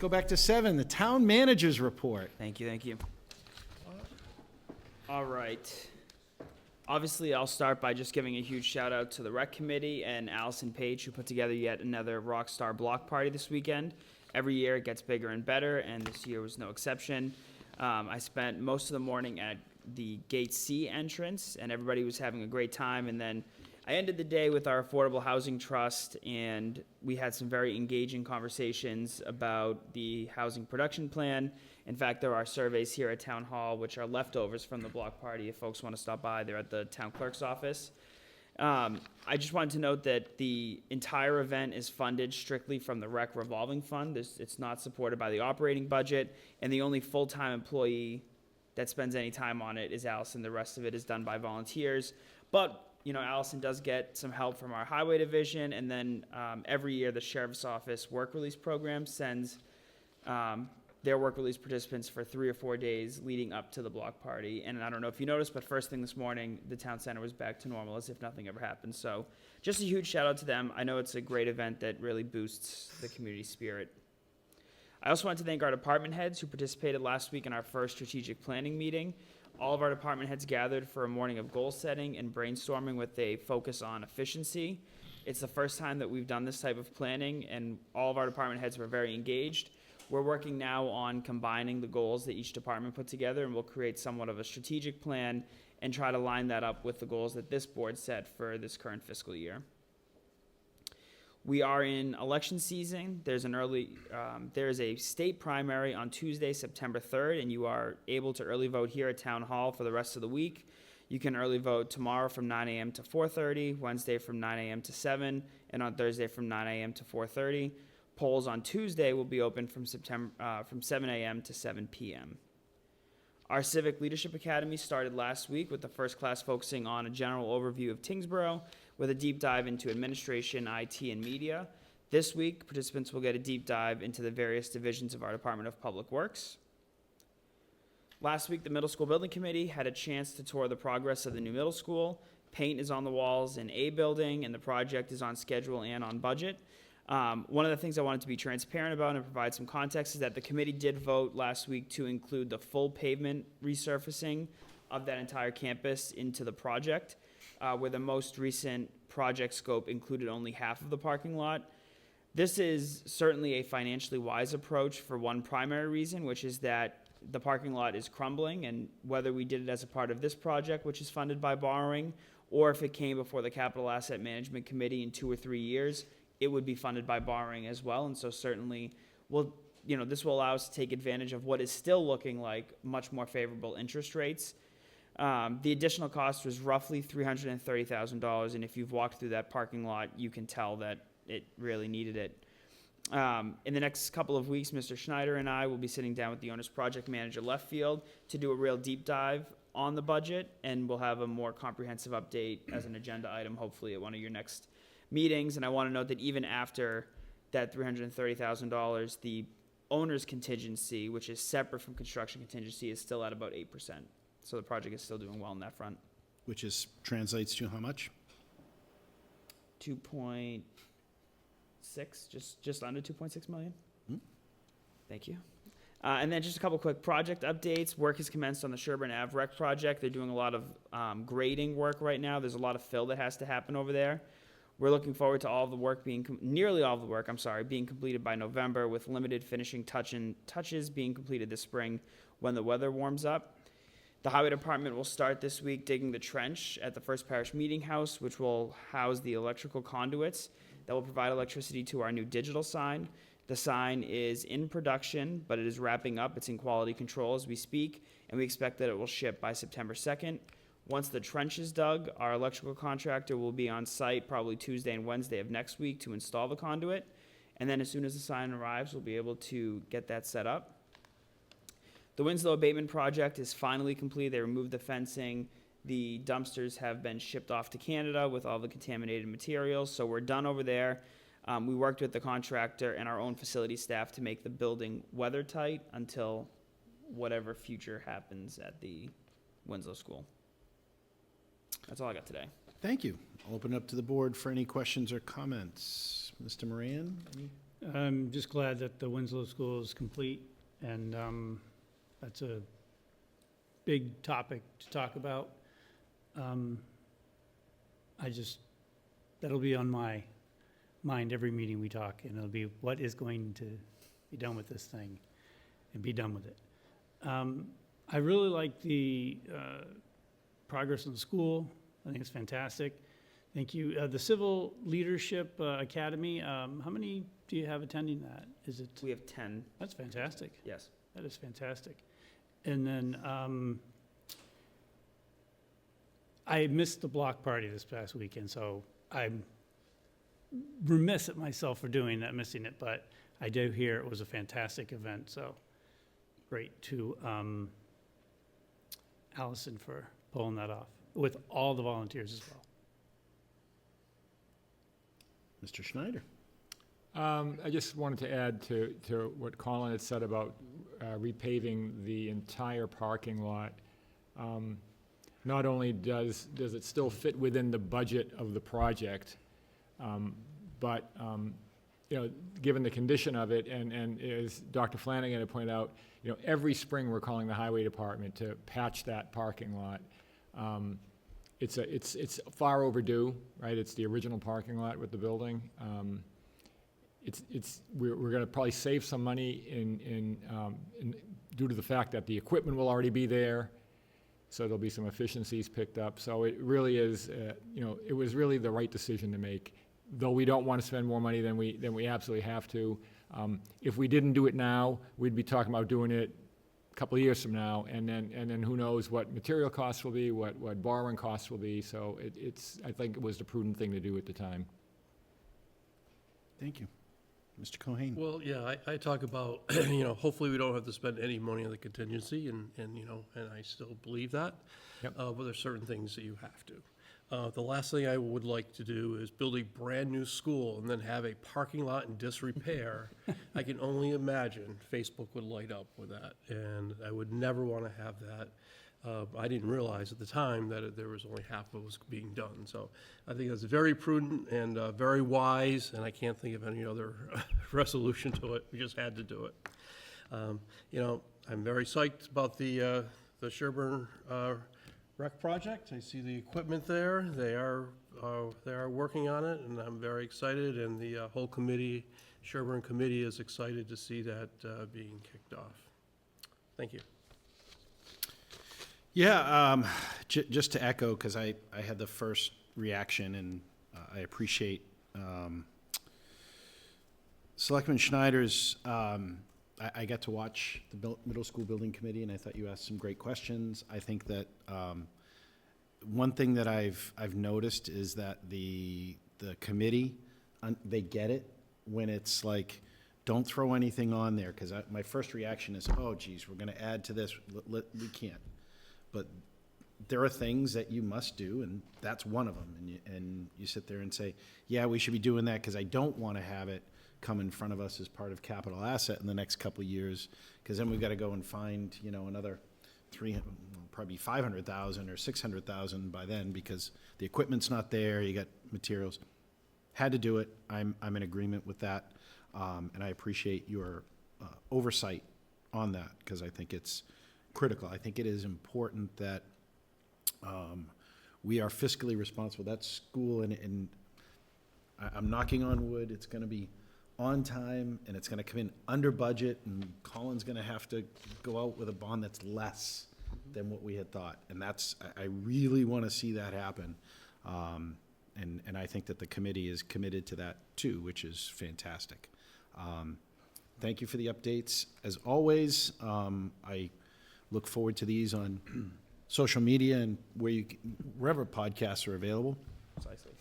go back to 7, the town manager's report. Thank you. All right. Obviously, I'll start by just giving a huge shout out to the rec committee and Allison Page, who put together yet another Rockstar block party this weekend. Every year it gets bigger and better, and this year was no exception. I spent most of the morning at the Gate C entrance, and everybody was having a great time. And then I ended the day with our Affordable Housing Trust, and we had some very engaging conversations about the housing production plan. In fact, there are surveys here at Town Hall, which are leftovers from the block party. If folks want to stop by, they're at the town clerk's office. I just wanted to note that the entire event is funded strictly from the rec revolving fund. It's not supported by the operating budget, and the only full-time employee that spends any time on it is Allison. The rest of it is done by volunteers. But Allison does get some help from our highway division, and then every year the sheriff's office work release program sends their work release participants for 3 or 4 days leading up to the block party. And I don't know if you noticed, but first thing this morning, the town center was back to normal as if nothing ever happened. So just a huge shout out to them. I know it's a great event that really boosts the community spirit. I also want to thank our department heads who participated last week in our first strategic planning meeting. All of our department heads gathered for a morning of goal setting and brainstorming with a focus on efficiency. It's the first time that we've done this type of planning, and all of our department heads were very engaged. We're working now on combining the goals that each department put together, and we'll create somewhat of a strategic plan and try to line that up with the goals that this board set for this current fiscal year. We are in election season. There's a state primary on Tuesday, September 3rd, and you are able to early vote here at Town Hall for the rest of the week. You can early vote tomorrow from 9 a.m. to 4:30, Wednesday from 9 a.m. to 7, and on Thursday from 9 a.m. to 4:30. Polls on Tuesday will be open from 7 a.m. to 7 p.m. Our Civic Leadership Academy started last week with the first class focusing on a general overview of Tyngsborough with a deep dive into administration, IT, and media. This week, participants will get a deep dive into the various divisions of our Department of Public Works. Last week, the Middle School Building Committee had a chance to tour the progress of the new middle school. Paint is on the walls in A building, and the project is on schedule and on budget. One of the things I wanted to be transparent about and provide some context is that the committee did vote last week to include the full pavement resurfacing of that entire campus into the project, where the most recent project scope included only half of the parking lot. This is certainly a financially wise approach for one primary reason, which is that the parking lot is crumbling, and whether we did it as a part of this project, which is funded by borrowing, or if it came before the Capital Asset Management Committee in 2 or 3 years, it would be funded by borrowing as well. And so certainly this will allow us to take advantage of what is still looking like much more favorable interest rates. The additional cost was roughly $330,000, and if you've walked through that parking lot, you can tell that it really needed it. In the next couple of weeks, Mr. Schneider and I will be sitting down with the owner's project manager, Left Field, to do a real deep dive on the budget, and we'll have a more comprehensive update as an agenda item, hopefully at one of your next meetings. And I want to note that even after that $330,000, the owner's contingency, which is separate from construction contingency, is still at about 8%. So the project is still doing well on that front. Which translates to how much? 2.6, just under 2.6 million. Thank you. And then just a couple quick project updates. Work has commenced on the Sherburne Ave Rec project. They're doing a lot of grading work right now. There's a lot of fill that has to happen over there. We're looking forward to nearly all of the work, being completed by November, with limited finishing touches being completed this spring when the weather warms up. The highway department will start this week digging the trench at the First Parish Meeting House, which will house the electrical conduits that will provide electricity to our new digital sign. The sign is in production, but it is wrapping up. It's in quality control as we speak, and we expect that it will ship by September 2nd. Once the trench is dug, our electrical contractor will be on site probably Tuesday and Wednesday of next week to install the conduit. And then as soon as the sign arrives, we'll be able to get that set up. The Winslow abatement project is finally complete. They removed the fencing. The dumpsters have been shipped off to Canada with all the contaminated materials, so we're done over there. We worked with the contractor and our own facility staff to make the building weather tight until whatever future happens at the Winslow School. That's all I got today. Thank you. I'll open it up to the board for any questions or comments. Mr. Moran? I'm just glad that the Winslow School is complete, and that's a big topic to talk about. That'll be on my mind every meeting we talk, and it'll be what is going to be done with this thing, and be done with it. I really like the progress in the school. I think it's fantastic. Thank you. The Civil Leadership Academy, how many do you have attending that? Is it? We have 10. That's fantastic. Yes. That is fantastic. And then I missed the block party this past weekend, so I'm remiss at myself for doing that, missing it, but I do hear it was a fantastic event, so great to Allison for pulling that off, with all the volunteers as well. Mr. Schneider? I just wanted to add to what Colin had said about repaving the entire parking lot. Not only does it still fit within the budget of the project, but given the condition of it, and as Dr. Flanagan had pointed out, every spring we're calling the highway department to patch that parking lot. It's far overdue, right? It's the original parking lot with the building. We're going to probably save some money in due to the fact that the equipment will already be there, so there'll be some efficiencies picked up. So it really is, it was really the right decision to make. Though we don't want to spend more money than we absolutely have to. If we didn't do it now, we'd be talking about doing it a couple of years from now, and then who knows what material costs will be, what borrowing costs will be. So I think it was the prudent thing to do at the time. Thank you. Mr. Cohen? Well, yeah, I talk about, hopefully we don't have to spend any money on the contingency, and I still believe that. Yep. But there's certain things that you have to. The last thing I would like to do is build a brand-new school and then have a parking lot in disrepair. I can only imagine Facebook would light up with that, and I would never want to have that. I didn't realize at the time that there was only half of it was being done. So I think that's very prudent and very wise, and I can't think of any other resolution to it. We just had to do it. I'm very psyched about the Sherburne rec project. I see the equipment there. They are working on it, and I'm very excited, and the whole committee, Sherburne committee, is excited to see that being kicked off. Thank you. Yeah, just to echo, because I had the first reaction, and I appreciate Selectman Schneider's, I got to watch the middle school building committee, and I thought you asked some great questions. I think that one thing that I've noticed is that the committee, they get it when it's like, don't throw anything on there, because my first reaction is, oh, geez, we're going to add to this. We can't. But there are things that you must do, and that's one of them. And you sit there and say, yeah, we should be doing that, because I don't want to have it come in front of us as part of capital asset in the next couple of years, because then we've got to go and find, another probably 500,000 or 600,000 by then, because the equipment's not there. You got materials. Had to do it. I'm in agreement with that, and I appreciate your oversight on that, because I think it's critical. I think it is important that we are fiscally responsible. That school, and I'm knocking on wood, it's going to be on time, and it's going to come in under budget, and Colin's going to have to go out with a bond that's less than what we had thought. And I really want to see that happen. And I think that the committee is committed to that too, which is fantastic. Thank you for the updates. As always, I look forward to these on social media and wherever podcasts are available. Precisely.